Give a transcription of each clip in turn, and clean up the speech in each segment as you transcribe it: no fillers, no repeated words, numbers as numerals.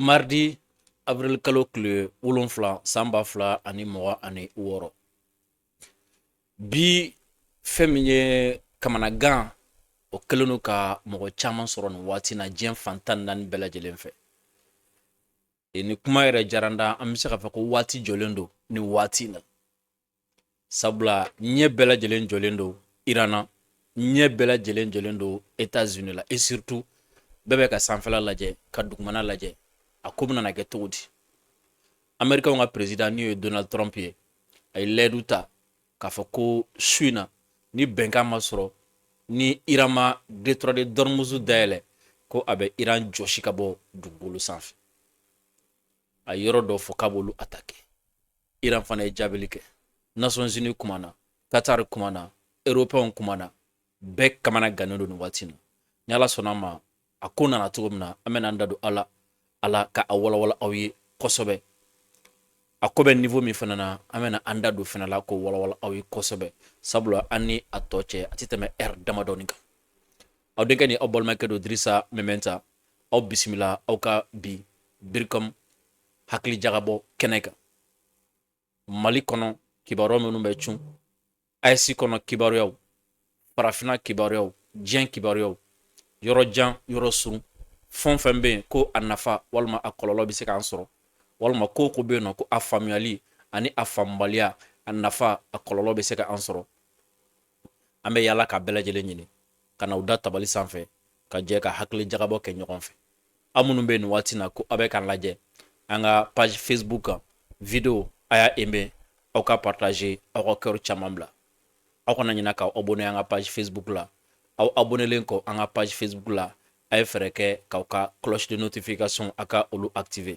Mardi, avril kalo tile 7 san 2026. Bi fɛn min ye kamanagan o kɛlen don ka mɔgɔ caman sɔrɔ nin waati na diɲɛ fantan naani bɛɛ lajɛlen fɛ. Ni kuma yɛrɛ diyara n da an bɛ se k'a fɔ ko waati jɔlen don ni waati na. Sabula ɲɛ bɛɛ lajɛlen jɔlen don Iran na, ɲɛ bɛɛ lajɛlen jɔlen don États-Unis la et surtout bɛɛ bɛ ka sanfɛla lajɛ ka dugumana lajɛ a ko bɛna kɛ cogo di. Américain ka président n'o ye Donald Trump ye a ye layidu ta k'a fɔ ko su in na ni bɛnkan ma sɔrɔ ni Iran ma détroit de Dormuz dayɛlɛ ko a bɛ Iran jɔsi ka bɔ dugukolo sanfɛ. A ye yɔrɔ dɔ fɔ k'a b'olu attaquer. Iran fana ye jaabili kɛ. Nations Unies kumana, Qatar kumana, Européens kumana, bɛɛ kamana gannen don nin waati na. Ni Ala sɔnna ma a ko nana cogo min na an bɛna an da don ala ka a walawala aw ye kosɛbɛ. A ko bɛ niveau min fana na an bɛna an da don fana la ko walawala aw ye kosɛbɛ. Sabula an ni a tɔ cɛ a tɛ tɛmɛ heure damadɔni kan. Aw denkɛ ni aw balimakɛ don Dirisa Mementa, aw bisimila aw ka bi Biricom hakili jagabɔ kɛnɛ kan. Mali kɔnɔ kibaruya minnu bɛ cun, AES kɔnɔ kibaruyaw, farafinna kibaruyaw, diɲɛ kibaruyaw, yɔrɔ jan yɔrɔ surun, fɛn fɛn bɛ yen ko a nafa walima a kɔlɔlɔ bɛ se k'an sɔrɔ, walima ko bɛ yen nɔ ko a faamuyali ani a faamubaliya a nafa a kɔlɔlɔ bɛ se k'an sɔrɔ. An bɛ yala ka bɛɛ lajɛlen ɲini ka n'aw da tabali sanfɛ ka jɛ ka hakili jagabɔ kɛ ɲɔgɔn fɛ. Aw minnu bɛ nin waati na ko aw bɛ k'an lajɛ an ka page Facebook kan video a y'a aimé aw ka partager aw ka cœur caman bila. Aw kana ɲina k'aw abonné an ka page Facebook la. Aw abonnelen kɔ an ka page Facebook la a ye fɛrɛ kɛ k'aw ka cloche de notification a ka olu activer.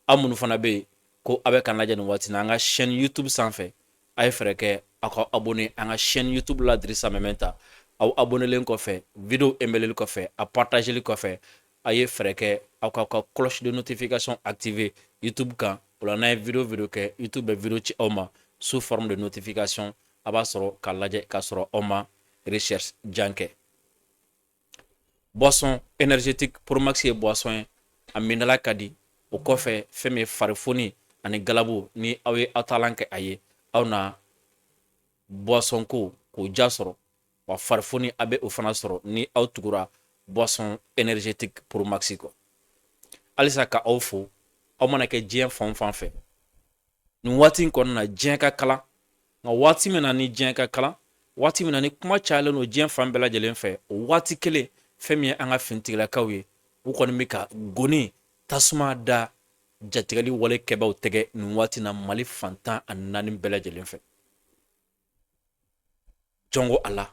Aw minnu fana bɛ yen ko aw bɛ k'an lajɛ nin waati na an ka chaîne YouTube sanfɛ a ye fɛrɛ kɛ aw ka abonné an ka chaîne YouTube la Dirisa Mementa. Aw abonnelen kɔfɛ video aimelen kɔfɛ a partageli kɔfɛ a ye fɛrɛ kɛ aw ka cloche de notification activer YouTube kan. O la n'a ye video kɛ YouTube bɛ video ci aw ma sous forme de notification a b'a sɔrɔ k'a lajɛ k'a sɔrɔ aw ma recherche jan kɛ. Boisson énergétique Promax ye boisson ye a minala ka di. O kɔfɛ fɛn min ye farifoni ani galabu ni aw ye aw taalan kɛ a ye aw na boisson ko k'o ja sɔrɔ wa farifoni a bɛ o fana sɔrɔ ni aw tugura boisson énergétique Promax kɔ. Halisa ka aw fo aw mana kɛ diɲɛ fan o fan fɛ nin waati in kɔnɔna na diɲɛ ka kalan nka waati min na ni diɲɛ ka kalan waati min na ni kuma cayalen don diɲɛ fan bɛɛ lajɛlen fɛ o waati kelen fɛn min ye an ka finitigilakaw ye u kɔni bɛ ka goni tasuma da jatigɛli walekɛbaw tɛgɛ nin waati na Mali fantan ani naani bɛɛ lajɛlen fɛ. Jɔngo a la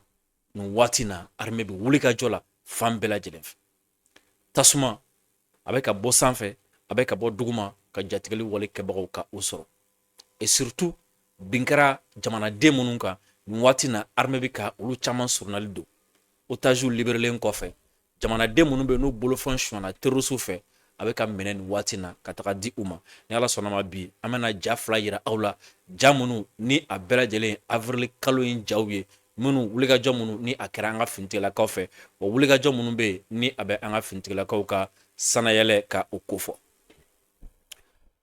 nin waati na armée bɛ wulikajɔ la fan bɛɛ lajɛlen fɛ. Tasuma a bɛ ka bɔ sanfɛ a bɛ ka bɔ duguma ka jatigɛli walekɛbagaw ka o sɔrɔ et surtout bin kɛra jamanaden minnu kan nin waati na armée bɛ ka olu caman surunali don. Otages libérelen kɔfɛ jamanaden minnu bɛ n'u bolofɛn sonyana terroriste fɛ a bɛ ka minɛ nin waati na ka taga di u ma. Ni Ala sɔnna ma bi an bɛna ja fila yira aw la ja minnu ni a bɛɛ lajɛlen avril kalo in jaw ye minnu wulikajɔ minnu ni a kɛra an ka finitigilakaw fɛ wa wulikajɔ minnu bɛ yen ni a bɛ an ka finitigilakaw ka sanayɛlɛ ka o ko fɔ.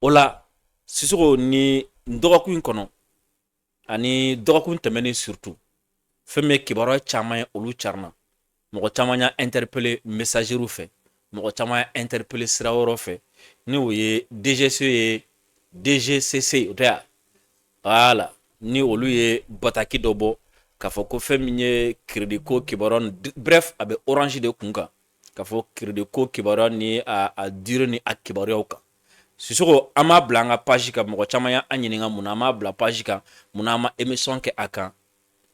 O la Sisoko ni dɔgɔkun in kɔnɔ ani dɔgɔkun tɛmɛnen surtout fɛn min ye kibaruya caman ye olu carina mɔgɔ caman y'a interpellé messageriw fɛ mɔgɔ caman y'a interpellé sira wɛrɛw fɛ ni o ye DGCC o tɛ ya voilà ni olu ye bataki dɔ bɔ k'a fɔ ko fɛn min ye crédit ko kibaruya bref a bɛ Orange de kun kan k'a fɔ crédit ko kibaruya ni a durée ni a kibaruyaw kan. Sisoko an m'a bila an ka page kan mɔgɔ caman y'an ɲininka mun na an m'a bila page kan mun na an ma émission kɛ a kan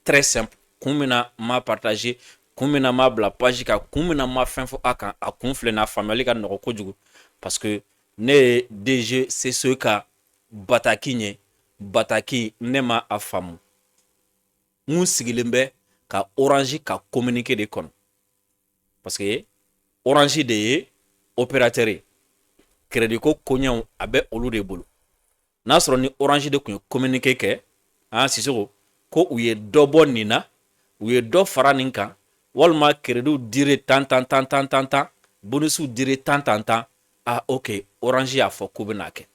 très simple kun min na n m'a partager kun min na n m'a bila page kan kun min na n ma fɛn fɔ a kan a kun filɛ nin ye a faamuyali ka nɔgɔ kojugu parce que ne ye DGCC ka bataki ɲɛ bataki ne ma a faamu n sigilen bɛ ka Orange ka communiqué de kɔnɔ parce que Orange de ye opérateur ye crédit ko koɲɛw a bɛ olu de bolo n'a sɔrɔ ni Orange de tun ye communiqué kɛ Sisoko ko u ye dɔ bɔ nin na u ye dɔ fara nin kan walima crédit dire tan bonus dire tan ah ok Orange y'a fɔ k'u bɛna kɛ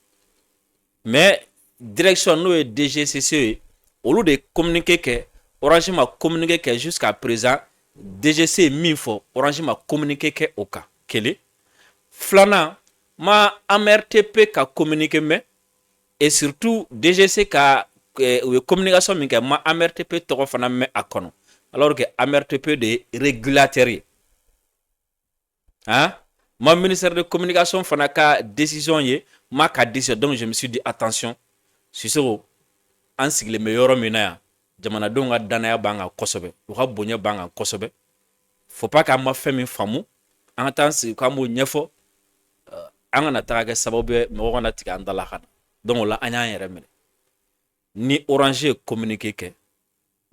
mais direction n'o ye DGCC ye olu de communiqué kɛ Orange ma communiqué kɛ jusqu'à présent DGC ye min fɔ Orange ma communiqué kɛ o kan kelen filanan ma AMRTP ka communiqué mɛn et surtout DGC ka u ye communication min kɛ ma AMRTP tɔgɔ fana mɛn a kɔnɔ alors que AMRTP de ye régulateur ye hein ma ministère de communication fana ka décision ye ma ka décision donc je me suis dit attention Sisoko an sigilen bɛ yɔrɔ min na yan jamanadenw ka danaya b'an kan kosɛbɛ u ka bonya b'an kan kosɛbɛ faut pas k'an ma fɛn min faamu an ka taa sigi k'an b'o ɲɛfɔ an kana taga kɛ sababu ye mɔgɔ kana tigɛ an dala ka na donc o la an y'an yɛrɛ minɛ ni Orange ye communiqué kɛ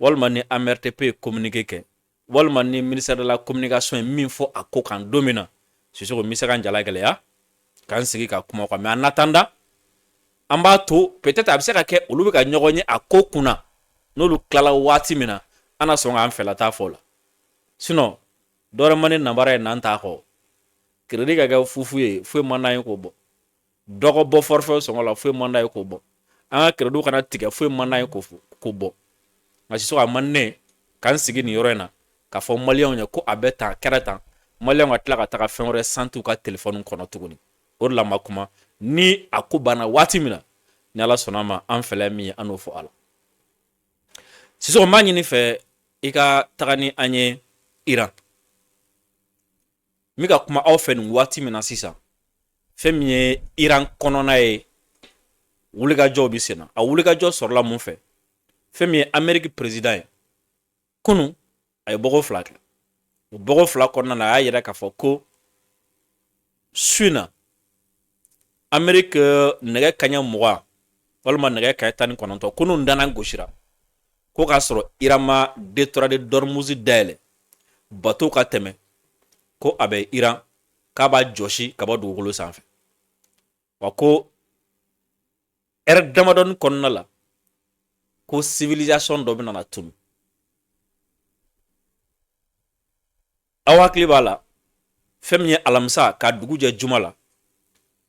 walima ni AMRTP ye communiqué kɛ walima ni ministère de la communication ye min fɔ a ko kan don min na Sisoko n bɛ se ka n jala gɛlɛya k'an sigi ka kuma o kan mais en attendant an b'a to peut-être a bɛ se ka kɛ olu bɛ ka ɲɔgɔn ye a ko kunna n'olu tilala waati min na an na sɔn k'an fɛla taa fɔ o la sinon dɔwɛrɛ man ni nanbara ye nan t'a kɔ crédit ka kɛ fufu ye foyi man d'an ye k'o bɔ dɔgɔ bɔ forfait sɔngɔ la foyi man d'an ye k'o bɔ an ka crédit kana tigɛ foyi man d'an ye k'o bɔ nka Sisoko a man ne k'an sigi nin yɔrɔ in na k'a fɔ maliyɛnw ye ko a bɛ tan kɛra tan maliyɛnw ka tila ka taga fɛn wɛrɛ santi u ka téléphone kɔnɔ tuguni o de la ma kuma ni a ko banna waati min na ni Ala sɔnna ma an fɛla min ye an n'o fɔ a la Sisoko n b'a ɲini fɛ i ka taga ni an ye Iran n bɛ ka kuma aw fɛ nin waati min na sisan fɛn min ye Iran kɔnɔna ye wulikajɔw bɛ sen na a wulikajɔ sɔrɔla mun fɛ fɛn min ye Amérique président ye kunun a ye bɔko fila kɛ o bɔko fila kɔnɔna na a y'a yira k'a fɔ ko su in na Amérique nɛgɛ kaɲɛ 20 walima nɛgɛ kaɲɛ 19 kunun dana gosira ko k'a sɔrɔ Iran ma détroit de Dormuz dayɛlɛ bateau ka tɛmɛ ko a bɛ Iran k'a b'a jɔsi ka bɔ dugukolo sanfɛ wa ko heure damadɔni kɔnɔna la ko civilisation dɔ bɛ nana tunu aw hakili b'a la fɛn min ye alamisa ka dugu jɛ juma la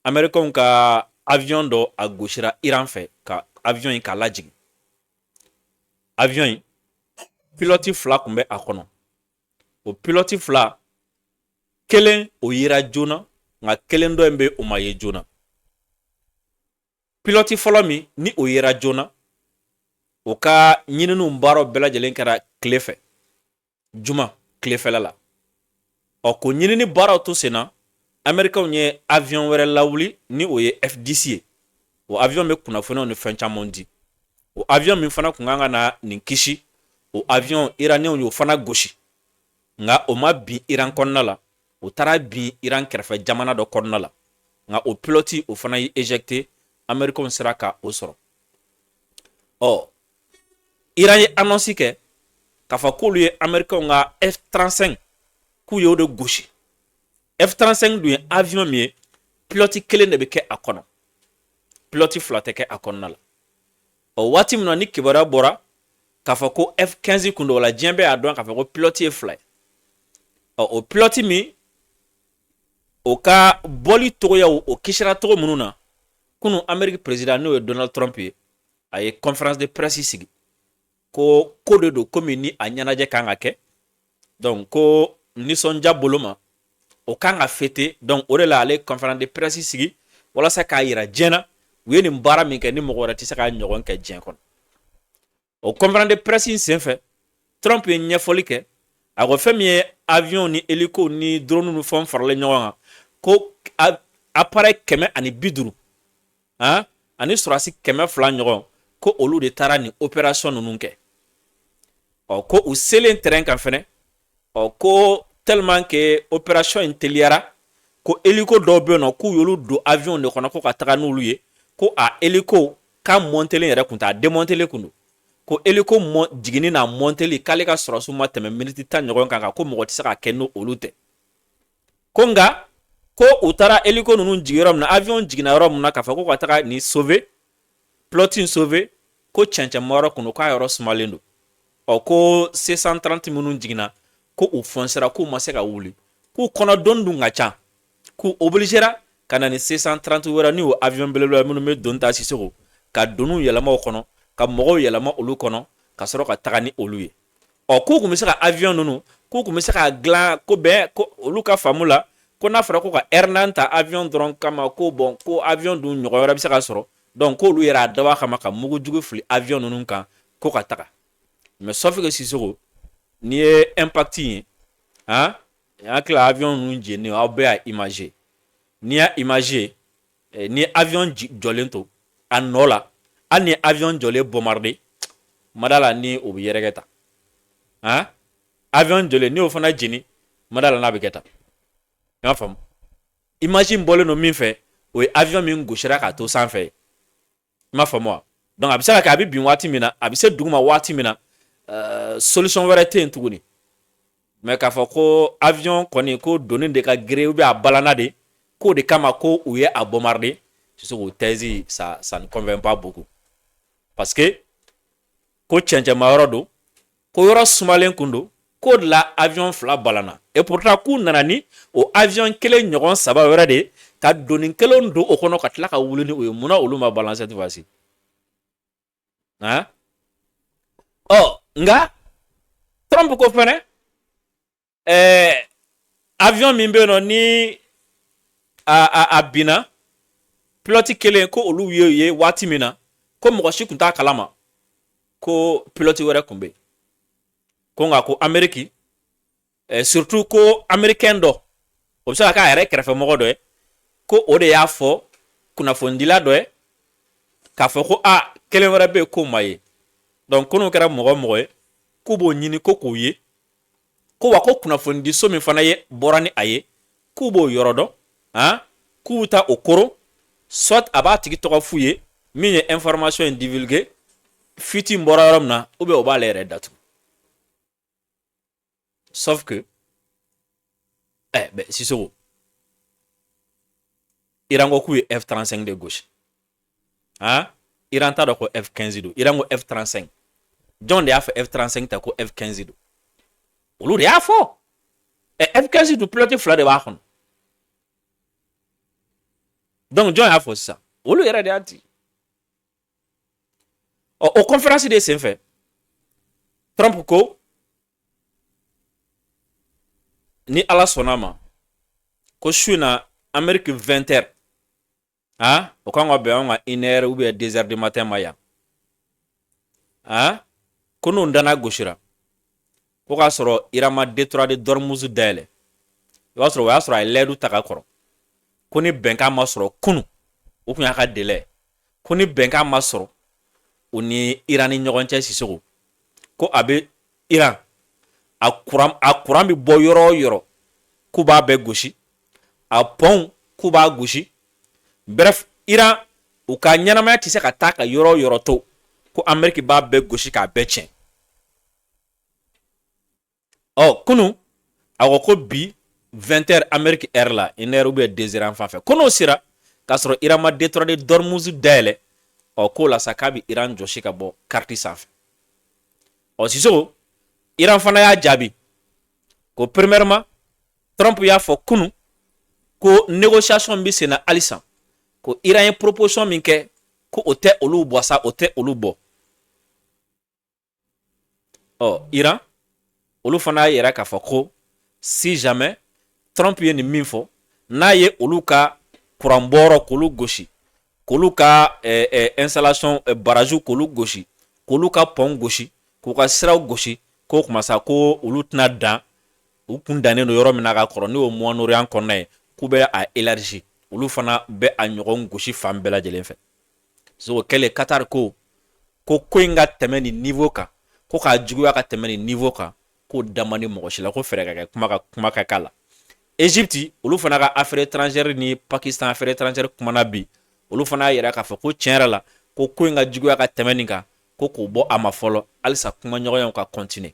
Américains ka avion dɔ a gosira Iran fɛ ka avion in k'a lajigin avion in pilote fila tun bɛ a kɔnɔ o pilote fila kelen o yera joona nka kelen dɔ in bɛ o ma ye joona pilote fɔlɔ min ni o yera joona o ka ɲininiw baaraw bɛɛ lajɛlen kɛra tile fɛ juma tilefɛla la ɔ ko ɲinini baaraw to sen na Américains ye avion wɛrɛ lawuli ni o ye F-10 ye o avion bɛ kunnafoniyaw ni fɛn caman di o avion min fana kun kan ka na nin kisi o avion iraniyɛnw y'o fana gosi nka o ma bin Iran kɔnɔna la o taara bin Iran kɛrɛfɛ jamana dɔ kɔnɔna la nka o pilote o fana ye éjecté Américains sera ka o sɔrɔ ɔ Iran ye annonce kɛ k'a fɔ k'olu ye Américains ka F-35 k'u y'o de gosi F-35 dun ye avion min ye pilote kelen de bɛ kɛ a kɔnɔ pilote fila tɛ kɛ a kɔnɔna la ɔ waati min na ni kibaruya bɔra k'a fɔ ko F-15 kun don o la diɲɛ bɛɛ y'a dɔn k'a fɔ ko pilote ye fila ye ɔ o pilote min o ka bɔli togoyaw o kisira togo minnu na kunun Amérique président n'o ye Donald Trump ye a ye conférence de presse sigi ko de don komi ni a ɲɛnajɛ kan ka kɛ donc ko nisɔndiya bolo ma o kan ka fêter donc o de la ale conférence de presse sigi walasa k'a yira diɲɛ na u ye nin baara min kɛ ni mɔgɔ wɛrɛ tɛ se k'a ɲɔgɔn kɛ diɲɛ kɔnɔ o conférence de presse in senfɛ Trump ye ɲɛfɔli kɛ a ko fɛn min ye avion ni hélico ni drone ni fɛnw faralen ɲɔgɔn kan ko appareil 150 ani sɔrɔdasi 200 ɲɔgɔn ko olu de taara nin opération ninnu kɛ ɔ ko u selen terrain kan fɛnɛ ɔ ko tellement que opération in teliyara ko hélico dɔw bɛ yen nɔ k'u y'olu don avion de kɔnɔ ko ka taga n'olu ye ko a hélico k'a montelen yɛrɛ kun t'a démontelen kun don ko hélico jiginni n'a monteli k'ale ka sɔrɔsiw ma tɛmɛ miniti 10 ɲɔgɔn kan ko mɔgɔ tɛ se ka kɛ n'olu tɛ ko nka ko u taara hélico ninnu jigin yɔrɔ min na avion jiginna yɔrɔ min na k'a fɔ ko ka taga nin sauver pilote in sauver ko cɛncɛnma yɔrɔ kun don k'a yɔrɔ sumalen don ɔ ko C-130 minnu jiginna ko u fɔnsera k'u ma se ka wuli k'u kɔnɔ dɔnni dun ka ca k'u obligera ka na ni C130 wɛrɛ ni o avion belebele minnu bɛ don ta Sisoko ka donu yɛlɛma o kɔnɔ ka mɔgɔw yɛlɛma olu kɔnɔ ka sɔrɔ ka taga ni olu ye k'u kun bɛ se ka avion ninnu k'u kun bɛ se ka dilan ko bɛn ko olu ka faamu la ko n'a fɔra ko ka R9 ta avion dɔrɔn kama ko bon ko avion dun ɲɔgɔn wɛrɛ bɛ se ka sɔrɔ donc k'olu yɛrɛ a dabɔ a kama ka mugujugu fili avion ninnu kan ko ka taga mais sauf que Sisoko n'i ye impact ye hakili avion ninnu jeni aw bɛɛ y'a imagé n'i y'a imagé ni avion jɔlen to a nɔ la hali ni avion jɔlen bombardé madala ni o bɛ yɛrɛkɛ ta avion jɔlen ni o fana jeni madala n'a bɛ kɛ ta i m'a faamu imagine bɔlen don min fɛ o ye avion min gosira k'a to sanfɛ i m'a faamu wa donc a bɛ se ka kɛ a bɛ bin waati min na a bɛ se duguma waati min na solution wɛrɛ tɛ yen tuguni mais k'a fɔ ko avion kɔni ko donni de ka girin ou bien a balana de k'o de kama ko u ye a bombardé Sisoko thèse ça ne convainc pas beaucoup parce que ko cɛncɛnma yɔrɔ don ko yɔrɔ sumalen kun don ko de la avion fila balana et pourtant k'u nana ni o avion kelen ɲɔgɔn saba wɛrɛ de ka donni kelen don o kɔnɔ ka tila ka wuli ni o ye munna olu ma balance cette fois-ci nga Trump ko fɛnɛ avion min bɛ yen nɔ ni a binna pilote kelen ko olu ye waati min na ko mɔgɔ si kun t'a kalama ko pilote wɛrɛ kun bɛ yen ko nka ko Amérique surtout ko américain dɔ o bɛ se ka k'a yɛrɛ kɛrɛfɛmɔgɔ dɔ ye ko o de y'a fɔ kunnafonidila dɔ ye k'a fɔ ko kelen wɛrɛ bɛ yen k'o ma ye donc ko n'o kɛra mɔgɔ o mɔgɔ ye k'u b'o ɲini ko k'o ye ko wa ko kunnafonidiso min fana ye bɔra ni a ye k'u b'o yɔrɔ dɔn k'u ta o koro soit a b'a tigi tɔgɔ f'u ye min ye information in divulgué fuite bɔra yɔrɔ min na ou bien o b'ale yɛrɛ datugu sauf que Sisoko Iran ko k'u ye F35 de gauche Iran t'a dɔn ko F15 don Iran ko F35 jɔn de y'a fɔ F35 ta ko F15 don olu de y'a fɔ F15 dun pilote fila de b'a kɔnɔ donc jɔn y'a fɔ sisan olu yɛrɛ de y'a di o conférence de senfɛ Trump ko ni Ala sɔnna ma ko su in na Amérique 20h o kan ka bɛn an ka 1h ou bien 2h du matin ma yan ko n'o dana gosira ko k'a sɔrɔ Iran ma détroit de Dormuz dayɛlɛ i b'a sɔrɔ o y'a sɔrɔ a ye layidu ta ka kɔrɔ ko ni bɛnkan ma sɔrɔ kunu o kun y'a ka délai ko ni bɛnkan ma sɔrɔ o ni Iran ni ɲɔgɔn cɛ Sisoko ko a bɛ Iran a kuran bɛ bɔ yɔrɔ o yɔrɔ k'u b'a bɛɛ gosi a pɔnw k'u b'a gosi bref Iran u ka ɲɛnamaya tɛ se ka taa ka yɔrɔ o yɔrɔ to ko Amérique b'a bɛɛ gosi k'a bɛɛ tiɲɛ kunu a ko bi 20h Amérique heure la 1h ou bien 2h en fan fɛ ko n'o sera k'a sɔrɔ Iran ma détroit de Dormuz dayɛlɛ k'o la sa k'a bɛ Iran jɔsi ka bɔ carte sanfɛ Sisoko Iran fana y'a jaabi ko premièrement Trump y'a fɔ kunu ko négociation bɛ sen na halisa ko Iran ye proposition min kɛ ko o tɛ olu bɔ sa o tɛ olu bɔ Iran olu fana y'a yira k'a fɔ ko si jamais Trump ye nin min fɔ n'a ye olu ka kuran bɔyɔrɔ k'olu gosi k'olu ka installation barrage k'olu gosi k'olu ka pont gosi k'u ka siraw gosi ko kuma sa ko olu tɛna dan u kun dannen don yɔrɔ min na ka kɔrɔ n'o ye Moyen-Orient kɔnɔna ye k'u bɛ a élargi olu fana bɛ a ɲɔgɔn gosi fan bɛɛ lajɛlen fɛ so kɛlen Qatar ko in ka tɛmɛ nin niveau kan ko k'a juguya ka tɛmɛ nin niveau kan k'o dama ni mɔgɔ si la ko fɛɛrɛ ka kɛ kuma ka k'a la Égypte olu fana ka affaire étrangère ni Pakistan affaire étrangère kumana bi olu fana y'a yira k'a fɔ ko tiɲɛ yɛrɛ la ko in ka juguya ka tɛmɛ nin kan ko k'o bɔ a ma fɔlɔ halisa kuma ɲɔgɔnyaw ka continuer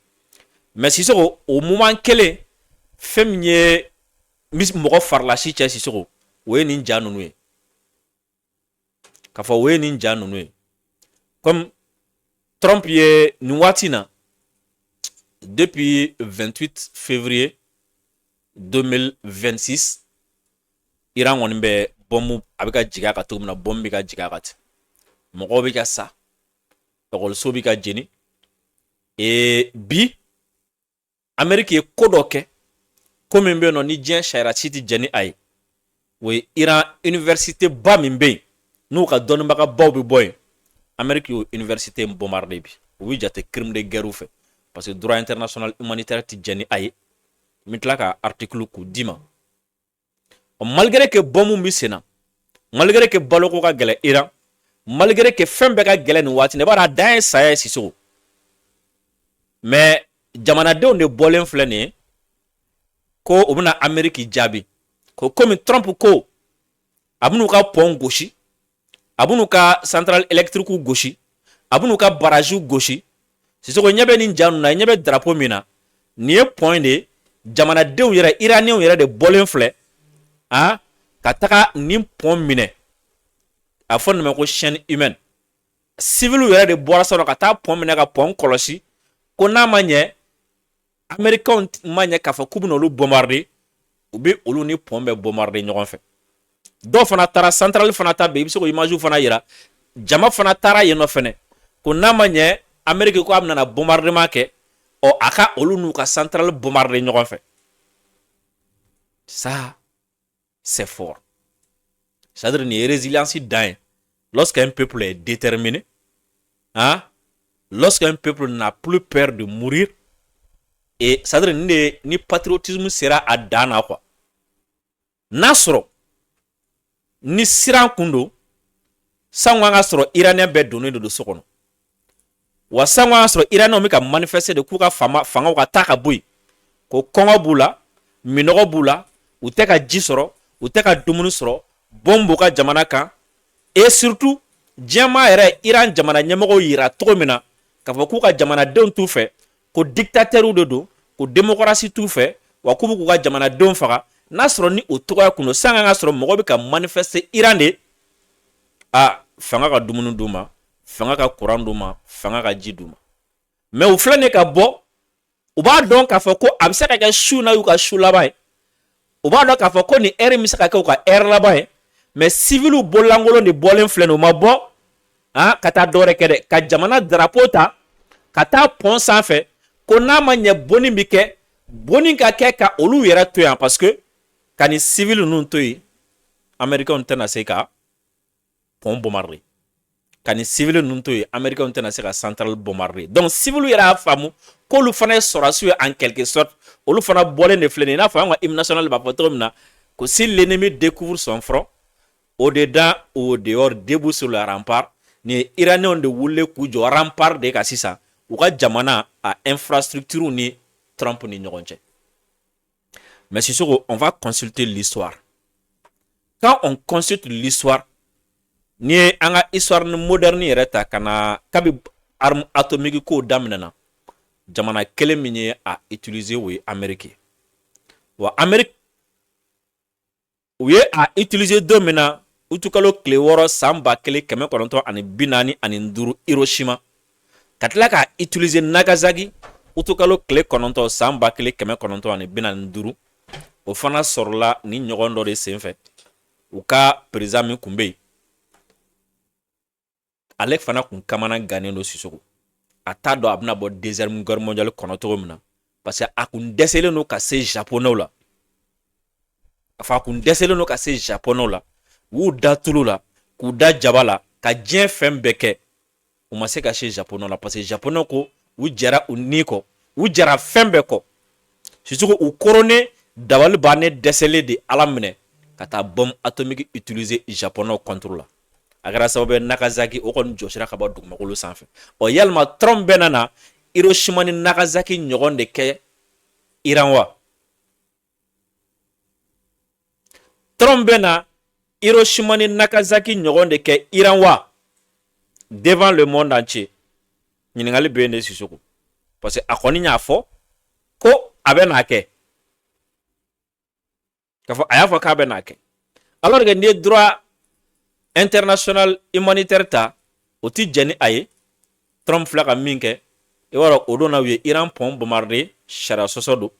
mais Sisoko o moment kelen fɛn min ye mɔgɔ farila si cɛ Sisoko o ye nin ja ninnu ye k'a fɔ o ye nin ja ninnu ye comme Trump ye nin waati na depuis 28 février 2026 Iran kɔni bɛ bombe a bɛ ka jigin a kan cogo min na bombe bɛ ka jigin a kan ten mɔgɔw bɛ ka sa ekɔliso bɛ ka jeni bi Amérique ye ko dɔ kɛ ko min bɛ yen nɔ ni diɲɛ sariya si tɛ jɛn ni a ye o ye Iran université ba min bɛ yen n'u ka dɔnnibaga baw bɛ bɔ yen Amérique y'o université in bombardé bi u bɛ jate crime de guerre fɛ parce que droit international humanitaire tɛ jɛn ni a ye n bɛ tila ka article k'u d'i ma malgré que bombe bɛ sen na malgré que baloko ka gɛlɛn Iran malgré que fɛn bɛɛ ka gɛlɛn nin waati ne b'a dɔn a dan ye saya ye Sisoko mais jamanadenw de bɔlen filɛ nin ye ko u bɛna Amérique jaabi ko komi Trump ko a bɛn'u ka pont gosi a bɛn'u ka centrale électrique gosi a bɛn'u ka barrage gosi Sisoko ɲɛ bɛ nin ja ninnu na ɲɛ bɛ drapeau min na nin ye point de ye jamanadenw yɛrɛ iraniyɛnw yɛrɛ de bɔlen filɛ ka taga nin pont minɛ a fɔ nin ma ko chaîne humaine civil yɛrɛ de bɔra sa ka taa pont minɛ ka pont kɔlɔsi ko n'a ma ɲɛ américains ma ɲɛ k'a fɔ k'u bɛna olu bombarder u bɛ olu ni pont bɛɛ bombarder ɲɔgɔn fɛ dɔw fana taara centrale fana ta bɛ i bɛ se k'o image fana yira jama fana taara yen nɔ fɛnɛ ko n'a ma ɲɛ Amérique ko a bɛna bombardement kɛ a ka olu n'u ka centrale bombarder ɲɔgɔn fɛ ça c'est fort c'est-à-dire nin ye résilience dan ye lorsqu'un peuple est déterminé lorsqu'un peuple n'a plus peur de mourir et c'est-à-dire ni patriotisme sera a dan na quoi n'a sɔrɔ ni siran kun don sango an ka sɔrɔ iranien bɛɛ donnen de don so kɔnɔ wa sango an ka sɔrɔ iranien bɛ ka manifester de k'u ka fangaw ka taa ka bɔ yen ko kɔngɔ b'u la minɔgɔ b'u la u tɛ ka ji sɔrɔ u tɛ ka dumuni sɔrɔ bombe b'u ka jamana kan et surtout diɲɛmaa yɛrɛ Iran jamana ɲɛmɔgɔw yira cogo min na k'a fɔ k'u ka jamanadenw t'u fɛ ko dictateurs de don ko démocratie t'u fɛ wa k'u bɛ k'u ka jamanadenw faga n'a sɔrɔ ni o tɔgɔya kun don sango an ka sɔrɔ mɔgɔw bɛ ka manifester Iran de fanga ka dumuni d'u ma fanga ka courant d'u ma fanga ka ji d'u ma mais u filɛ nin ka bɔ u b'a dɔn k'a fɔ ko a bɛ se ka kɛ su na y'u ka su laban ye u b'a dɔn k'a fɔ ko nin heure bɛ se ka kɛ u ka heure laban ye mais civils bɔlankolon de bɔlen filɛ nin u ma bɔ ka taa dɔwɛrɛ kɛ dɛ ka jamana drapeau ta ka taa pont sanfɛ ko n'a ma ɲɛ bonni bɛ kɛ bonni ka kɛ ka olu yɛrɛ to yan parce que ka nin civil ninnu to yen américains tɛna se ka pont bombarder ka nin civil ninnu to yen américains tɛna se ka centrale bombarder donc civil yɛrɛ y'a faamu k'olu fana ye sɔrɔdasiw ye en quelque sorte olu fana bɔlen de filɛ nin ye i n'a fɔ an ka hymne national b'a fɔ cogo min na ko si l'ennemi découvre son front au-dedans ou au dehors debout sur le rempart nin ye iraniyɛnw de wulile k'u jɔ rempart de kan sisan u ka jamana a infrastructure ni Trump ni ɲɔgɔn cɛ mais Sisoko on va consulter l'histoire quand on consulte l'histoire ni ye an ka histoire ni moderne yɛrɛ ta ka na kabi arme atomique kow daminɛna jamana kelen min ye a utiliser o ye Amérique wa Amérique u ye a utiliser don min na utukalo tile 6 san 1945 Hiroshima ka tila k'a utiliser Nagasaki utukalo tile 9 san 1945 o fana sɔrɔla ni ɲɔgɔn dɔ de senfɛ u ka président min kun bɛ yen ale fana kun kamana gannen don Sisoko a t'a dɔn a bɛna bɔ deuxième guerre mondiale kɔnɔ cogo min na parce que a kun dɛsɛlen don ka se japonɛw la a kun dɛsɛlen don ka se japonɛw la u y'u da tulu la k'u da jaba la ka diɲɛ fɛn bɛɛ kɛ u ma se ka se japonɛw la parce que japonɛw ko u jɛra u ni kɔ u jɛra fɛn bɛɛ kɔ Sisoko u koronnen dabali bannen dɛsɛlen de ala minɛ ka taa bombe atomique utiliser japonɛw contre la a kɛra sababu ye Nagasaki o kɔni jɔsira ka bɔ dugumakolo sanfɛ yalima Trump bɛ na Hiroshima ni Nagasaki ɲɔgɔn de kɛ Iran wa Trump bɛ na Hiroshima ni Nagasaki ɲɔgɔn de kɛ Iran wa devant le monde entier ɲininkali bɛ yen de Sisoko parce que a kɔni y'a fɔ ko a bɛ n'a kɛ k'a fɔ a y'a fɔ k'a bɛ n'a kɛ alors que n'i ye droit international humanitaire ta o ti jɛn ni a ye Trump filɛ ka min kɛ i b'a dɔn o don na u ye Iran pont bombarder sariya sɔsɔ don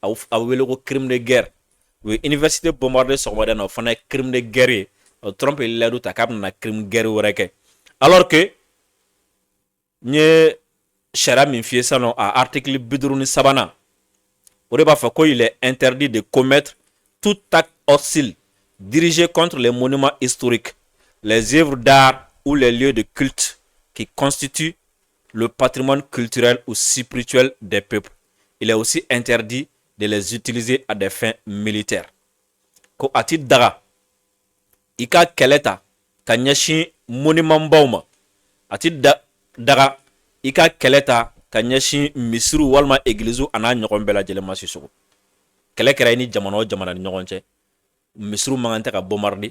a bɛ wele ko crime de guerre oui université bombardé sɔgɔmada na o fana crime de guerre Trump il l'a ta k'a bɛna crime guerre wɛrɛ kɛ alors que n ye sariya min f'i ye sisan a article 53 o de b'a fɔ ko il est interdit de commettre tout acte hostile dirigé contre les monuments historiques, les œuvres d'art ou les lieux de culte qui constituent le patrimoine culturel ou spirituel des peuples. Il est aussi interdit de les utiliser à des fins militaires. Ko ati daga i ka kɛlɛ ta ka ɲɛsin monument baw ma ati daga i ka kɛlɛ ta ka ɲɛsin misiriw walima églisew a n'a ɲɔgɔn bɛɛ lajɛlen ma sisogo kɛlɛ kɛra i ni jamana o jamana ni ɲɔgɔn cɛ misiriw man kan tɛ ka bombarder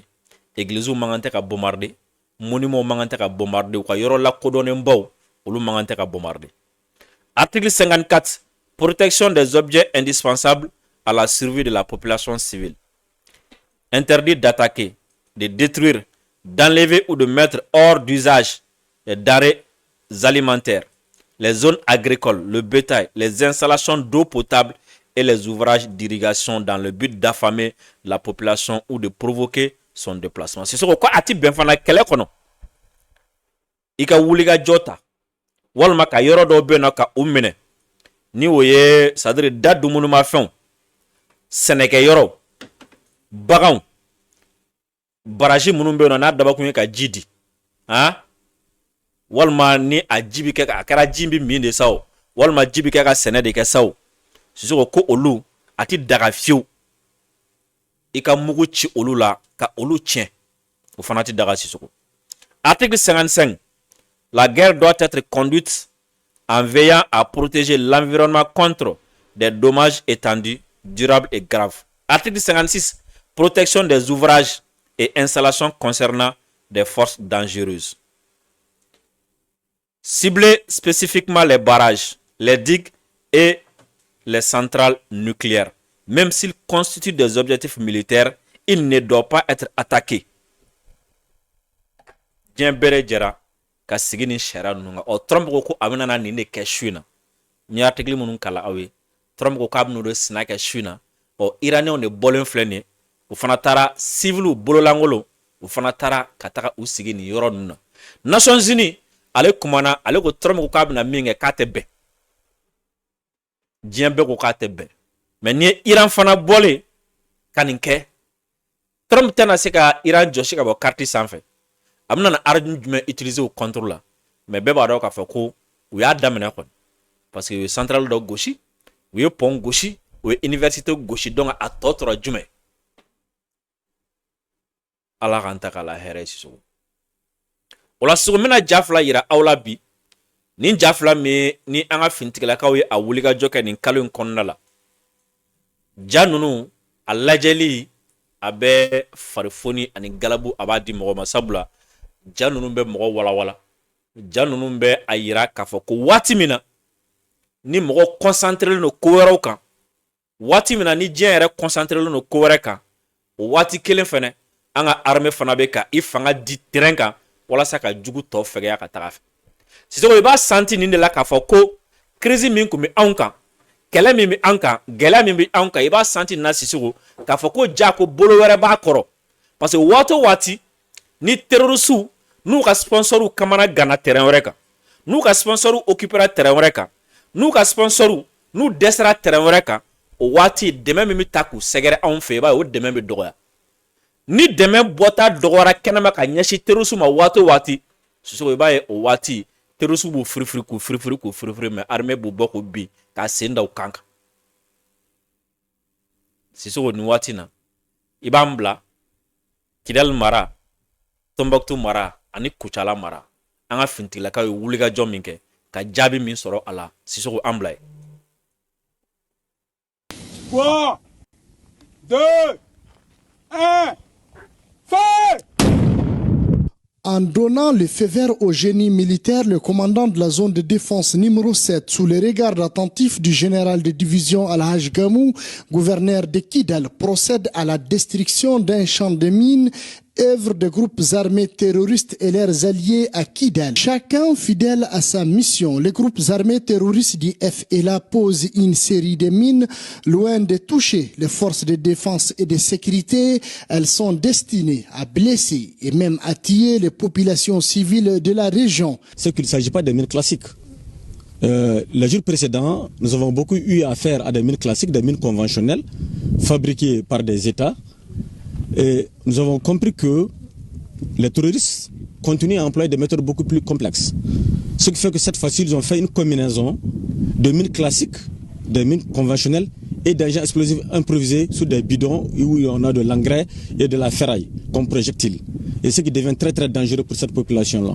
églisew man kan tɛ ka bombarder monuments man kan tɛ ka bombarder u ka yɔrɔ lakodɔnnen baw olu man kan tɛ ka bombarder. Article 54 protection des objets indispensables à la survie de la population civile. Interdit d'attaquer, de détruire, d'enlever ou de mettre hors d'usage les denrées alimentaires, les zones agricoles, le bétail, les installations d'eau potable et les ouvrages d'irrigation dans le but d'affamer la population ou de provoquer son déplacement. C'est ce que ati ben fana kele kono. Ika wuliga jota. Walma ka yoro do be na ka umene. Ni woye sadre dadu munuma fɛnw sɛnɛkɛ yɔrɔ baganw baraji minnu bɛ yen nɔ n'a dabakun ye ka ji di walima ni a ji bi kɛ a kɛra ji bi min de sa o walima ji bi kɛ ka sɛnɛ de kɛ sa o sisan ko olu a ti daga fiyewu i ka mugu ci olu la ka olu tiɲɛ o fana ti daga sisan. Article 55 la guerre doit être conduite en veillant à protéger l'environnement contre des dommages étendus, durables et graves. Article 56 protection des ouvrages et installations concernant des forces dangereuses. Cibler spécifiquement les barrages, les digues et les centrales nucléaires. Même s'ils constituent des objectifs militaires, ils ne doivent pas être attaqués. Diɲɛ bɛrɛ jɛra ka sigi ni sariya ninnu kan Trump ko ko a bɛna na nin de kɛ su in na n ye article minnu kala aw ye Trump ko k'a bɛna o de sina kɛ su in na Iraniyɛnw de bɔlen filɛ nin ye u fana taara civiliw bololankolo u fana taara ka taga u sigi nin yɔrɔ ninnu na Nations Unies ale kumana ale ko Trump ko k'a bɛna min kɛ k'a tɛ bɛn diɲɛ bɛɛ ko k'a tɛ bɛn mais ni ye Iran fana bɔlen ka nin kɛ Trump tɛna se ka Iran jɔsi ka bɔ carte sanfɛ a bɛna arme jumɛn utiliser o contre la mais bɛɛ b'a dɔn k'a fɔ ko u y'a daminɛ kɔni parce que u ye centrale dɔ gosi u ye pont gosi u ye université gosi donc a tɔ tora jumɛn ala k'an ta k'a la hɛrɛ ye sisan o la sisan n bɛna ja fila yira aw la bi nin ja fila min ni an ka finitigilakaw ye a wulikajɔ kɛ nin kalo in kɔnɔna la ja ninnu a lajɛli a bɛ farifoni ani galabu a b'a di mɔgɔ ma sabula ja ninnu bɛ mɔgɔ walawala ja ninnu bɛ a yira k'a fɔ ko waati min na ni mɔgɔ concentré no ko wɛrɛw kan waati min na ni diɲɛ yɛrɛ concentré no ko wɛrɛ kan o waati kelen fɛnɛ an ka armée fana bɛ ka i fanga di terrain kan walasa ka jugu tɔ fɛgɛya ka taga fɛ sisan i b'a santi nin de la k'a fɔ ko crise min kun bɛ anw kan kɛlɛ min bɛ an kan gɛlɛya min bɛ anw kan i b'a santi nin na sisan k'a fɔ ko ja ko bolo wɛrɛ b'a kɔrɔ parce que waati o waati ni terroriste n'u ka sponsor kamana gana terrain wɛrɛ kan n'u ka sponsor occupera terrain wɛrɛ kan n'u ka sponsor n'u dɛsɛra terrain wɛrɛ kan o waati dɛmɛ min bɛ ta k'u sɛgɛrɛ anw fɛ i b'a ye o dɛmɛ bɛ dɔgɔya ni dɛmɛ bɔta dɔgɔyara kɛnɛma ka ɲɛsin terroriste ma waati o waati sisan i b'a ye o waati terroriste b'u firifiri k'u firifiri k'u firifiri mais armée b'u bɔ k'u bin k'a sen da u kan kan sisan nin waati na i b'an bila Kidal mara Tombouctou mara ani Kucala mara an ka finitigilakaw ye wulikajɔ min kɛ ka jaabi min sɔrɔ a la Sisoko an bila ye 3 2 1 feu. En donnant le feu vert au génie militaire, le commandant de la zone de défense numéro 7, sous les regards attentifs du général de division Al-Haj Gamou, gouverneur de Kidal, procède à la destruction d'un champ de mines œuvre des groupes armés terroristes et leurs alliés à Kidal. Chacun fidèle à sa mission, les groupes armés terroristes du FLA posent une série de mines loin de toucher les forces de défense et de sécurité. Elles sont destinées à blesser et même à tuer les populations civiles de la région. C'est qu'il ne s'agit pas de mines classiques. Les jours précédents, nous avons beaucoup eu affaire à des mines classiques, des mines conventionnelles, fabriquées par des États. Et nous avons compris que les terroristes continuent à employer des méthodes beaucoup plus complexes. Ce qui fait que cette fois-ci, ils ont fait une combinaison de mines classiques, des mines conventionnelles et d'engins explosifs improvisés sous des bidons où on a de l'engrais et de la ferraille comme projectile. Et ce qui devient très très dangereux pour cette population-là.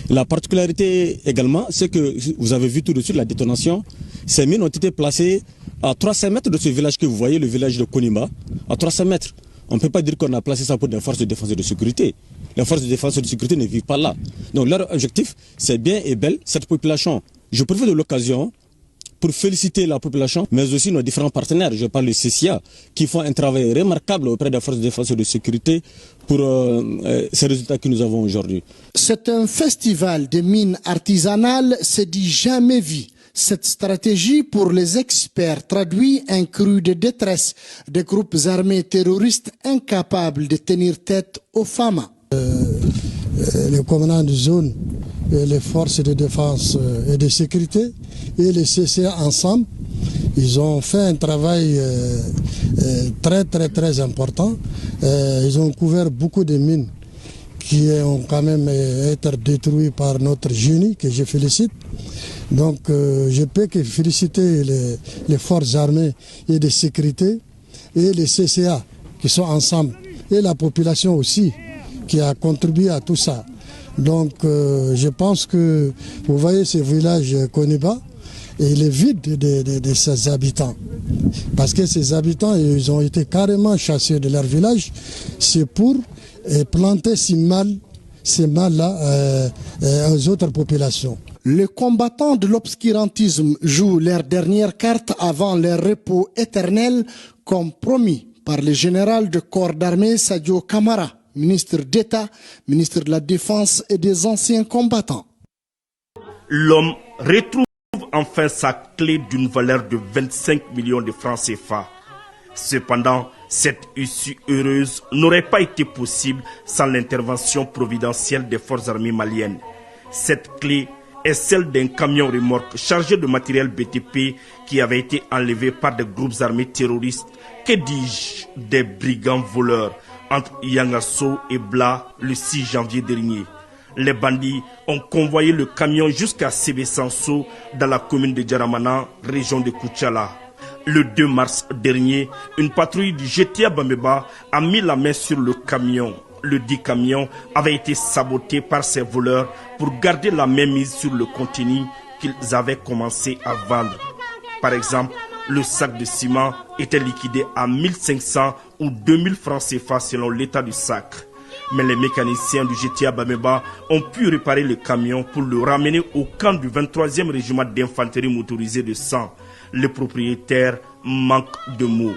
La particularité également, c'est que vous avez vu tout de suite la détonation. Ces mines ont été placées à 300 mètres de ce village que vous voyez, le village de Konimba, à 300 mètres. On ne peut pas dire qu'on a placé ça pour des forces de défense et de sécurité. Les forces de défense et de sécurité ne vivent pas là. Donc leur objectif, c'est bien et belle cette population. Je profite de l'occasion pour féliciter la population, mais aussi nos différents partenaires. Je parle du CCA, qui font un travail remarquable auprès des forces de défense et de sécurité pour ces résultats que nous avons aujourd'hui. C'est un festival de mines artisanales, c'est du jamais vu. Cette stratégie pour les experts traduit un cru de détresse des groupes armés terroristes incapables de tenir tête aux femmes. Les commandants de zone, les forces de défense et de sécurité et les CCA ensemble, ils ont fait un travail très important. Ils ont couvert beaucoup de mines qui ont quand même été détruites par notre génie, que je félicite. Donc je peux que féliciter les forces armées et de sécurité et les CCA qui sont ensemble et la population aussi qui a contribué à tout ça. Donc je pense que vous voyez ce village Koniba, il est vide de ses habitants. Parce que ces habitants, ils ont été carrément chassés de leur village. C'est pour planter ces mâles-là aux autres populations. Les combattants de l'obscurantisme jouent leur dernière carte avant leur repos éternel, comme promis par le général de corps d'armée Sadio Kamara, ministre d'État, ministre de la Défense et des anciens combattants. L'homme retrouve enfin sa clé d'une valeur de 25 millions de francs CFA. Cependant, cette issue heureuse n'aurait pas été possible sans l'intervention providentielle des forces armées maliennes. Cette clé est celle d'un camion remorque chargé de matériel BTP qui avait été enlevé par des groupes armés terroristes, que dis-je, des brigands voleurs, entre Yangasso et Bla le 6 janvier dernier. Les bandits ont convoyé le camion jusqu'à Sébé-Sanso dans la commune de Djaramana, région de Koutchala. Le 2 mars dernier, une patrouille du GTA Bameba a mis la main sur le camion. Le dit camion avait été saboté par ces voleurs pour garder la mainmise sur le contenu qu'ils avaient commencé à vendre. Par exemple, le sac de ciment était liquidé à 1500 ou 2000 francs CFA selon l'état du sac. Mais les mécaniciens du GTA Bameba ont pu réparer le camion pour le ramener au camp du 23e régiment d'infanterie motorisée de 100. Le propriétaire manque de mots.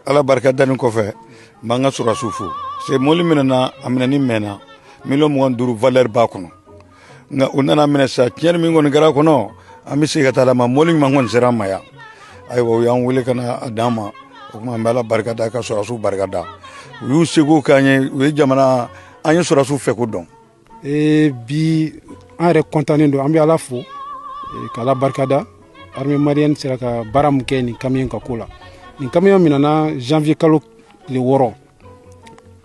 ala barika dani kɔfɛ m'an ka sɔrɔsiw fo c'est mɔbili minɛna a minɛni mɛnna miliyɔn 25 valeur b'a kɔnɔ nka u nana minɛ sa tiɲɛni min kɔni kɛra kɔnɔ an bɛ se ka taa la ma mɔbili ɲuman kɔni sera an ma yan ayiwa u y'an wele ka na a d'an ma o tuma an bɛ ala barika da ka sɔrɔsiw barika da u y'u seko k'an ye u ye jamana an ye sɔrɔsiw fɛ ko dɔn. Bi an yɛrɛ kɔntannen don an bɛ ala fo k'ala barika da armée malienne sera ka baara min kɛ nin camion ka ko la. Nin camion minana janvier kalo le 6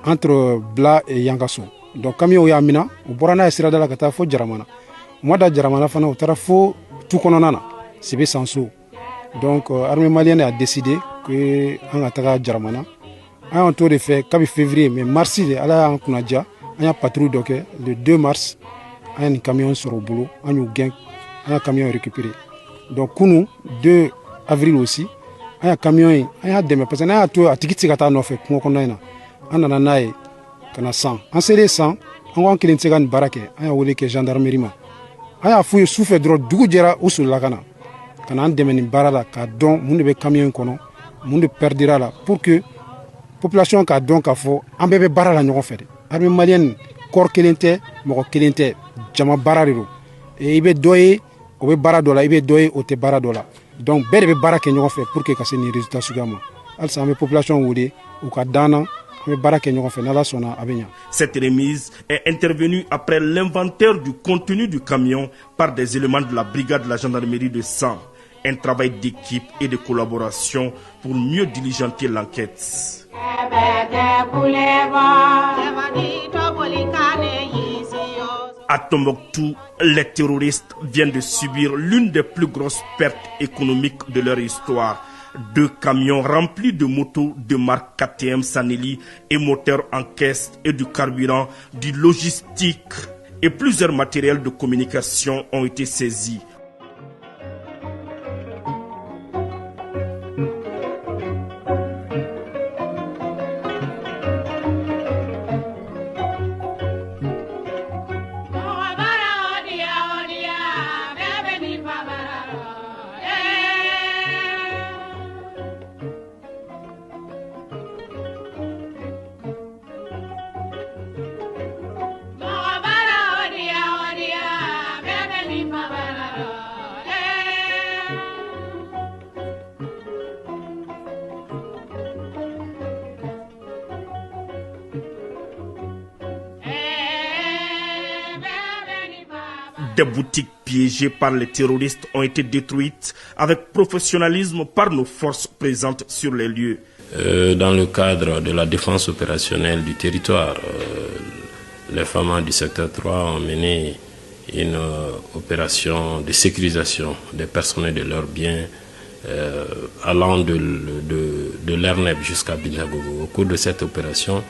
entre Bla et Yangasso. Donc camion y'a mina o bɔra n'a ye sirada la ka taa fo Jaramana. Mois da Jaramana fana o taara fo tu kɔnɔna na Sebe Sanso. Donc armée malienne a décidé que an ka taga Jaramana. An y'an to de fɛ kabi février mais mars de ala y'an kunna diya an y'a patrouille dɔ kɛ le 2 mars an y'a nin camion sɔrɔ o bolo an y'o gɛn an y'a camion récupéré. Donc kunu 2 avril aussi an y'a camion in an y'a dɛmɛ parce que n'an y'a to a tigi tɛ se ka taa nɔfɛ kungo kɔnɔna in na an nana n'a ye ka na san an selen san an ko an kelen tɛ se ka nin baara kɛ an y'a wele kɛ gendarmerie ma an y'a f'u ye sufɛ dɔrɔn dugu jɛra u solila ka na an dɛmɛ nin baara la k'a dɔn mun de bɛ camion in kɔnɔ mun de perdira la pour que population ka dɔn k'a fɔ an bɛɛ bɛ baara la ɲɔgɔn fɛ de armée malienne corps kelen tɛ mɔgɔ kelen tɛ jama baara de don i bɛ dɔ ye o bɛ baara dɔ la i bɛ dɔ ye o tɛ baara dɔ la donc bɛɛ de bɛ baara kɛ ɲɔgɔn fɛ pour que ka se nin résultat suguya ma halisa an bɛ population wele u ka dan na. Cette remise est intervenue après l'inventaire du contenu du camion par des éléments de la brigade de la gendarmerie de San. Un travail d'équipe et de collaboration pour mieux diligenter l'enquête. À Tombouctou, les terroristes viennent de subir l'une des plus grosses pertes économiques de leur histoire. 2 camions remplis de motos de marque KTM Sanelli et moteurs en caisse et du carburant, du logistique et plusieurs matériels de communication ont été saisis. Des boutiques piégées par les terroristes ont été détruites avec professionnalisme par nos forces présentes sur les lieux. Dans le cadre de la défense opérationnelle du territoire, les FAMA du secteur 3 ont mené une opération de sécurisation des personnes et de leurs biens allant de l'Erneb jusqu'à Bindagogo. Au cours de cette opération,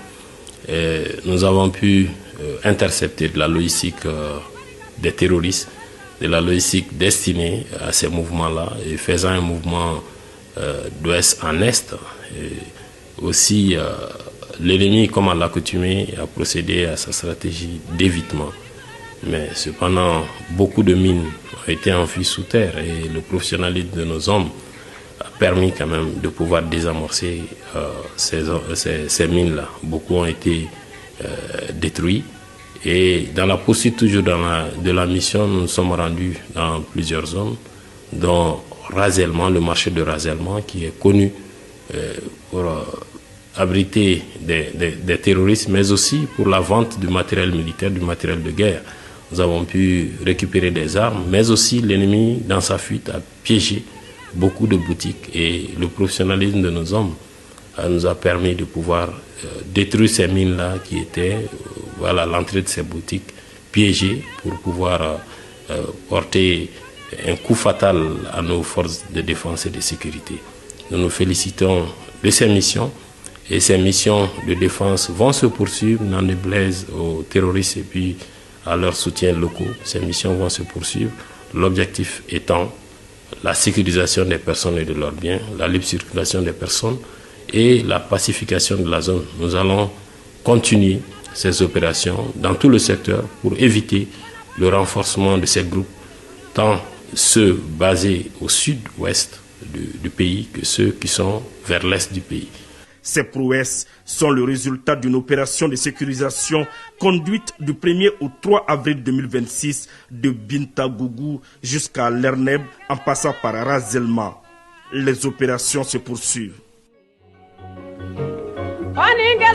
nous avons pu intercepter de la logistique des terroristes, de la logistique destinée à ces mouvements-là et faisant un mouvement d'ouest en est. Et aussi, l'ennemi, comme à l'accoutumée, a procédé à sa stratégie d'évitement. Mais cependant, beaucoup de mines ont été enfuies sous terre et le professionnalisme de nos hommes a permis quand même de pouvoir désamorcer ces mines-là. Beaucoup ont été détruits. Et dans la poursuite toujours de la mission, nous nous sommes rendus dans plusieurs zones, dont Razellement, le marché de Razellement, qui est connu pour abriter des terroristes, mais aussi pour la vente du matériel militaire, du matériel de guerre. Nous avons pu récupérer des armes, mais aussi l'ennemi, dans sa fuite, a piégé beaucoup de boutiques. Et le professionnalisme de nos hommes nous a permis de pouvoir détruire ces mines-là qui étaient à l'entrée de ces boutiques piégées pour pouvoir porter un coup fatal à nos forces de défense et de sécurité. Nous nous félicitons de ces missions et ces missions de défense vont se poursuivre, n'en déplaise aux terroristes et puis à leurs soutiens locaux. Ces missions vont se poursuivre, l'objectif étant la sécurisation des personnes et de leurs biens, la libre circulation des personnes et la pacification de la zone. Nous allons continuer ces opérations dans tout le secteur pour éviter le renforcement de ces groupes, tant ceux basés au sud-ouest du pays que ceux qui sont vers l'est du pays. Ces prouesses sont le résultat d'une opération de sécurisation conduite du 1er au 3 avril 2026 de Bintagougou jusqu'à l'Erneb en passant par Razelma. Les opérations se poursuivent.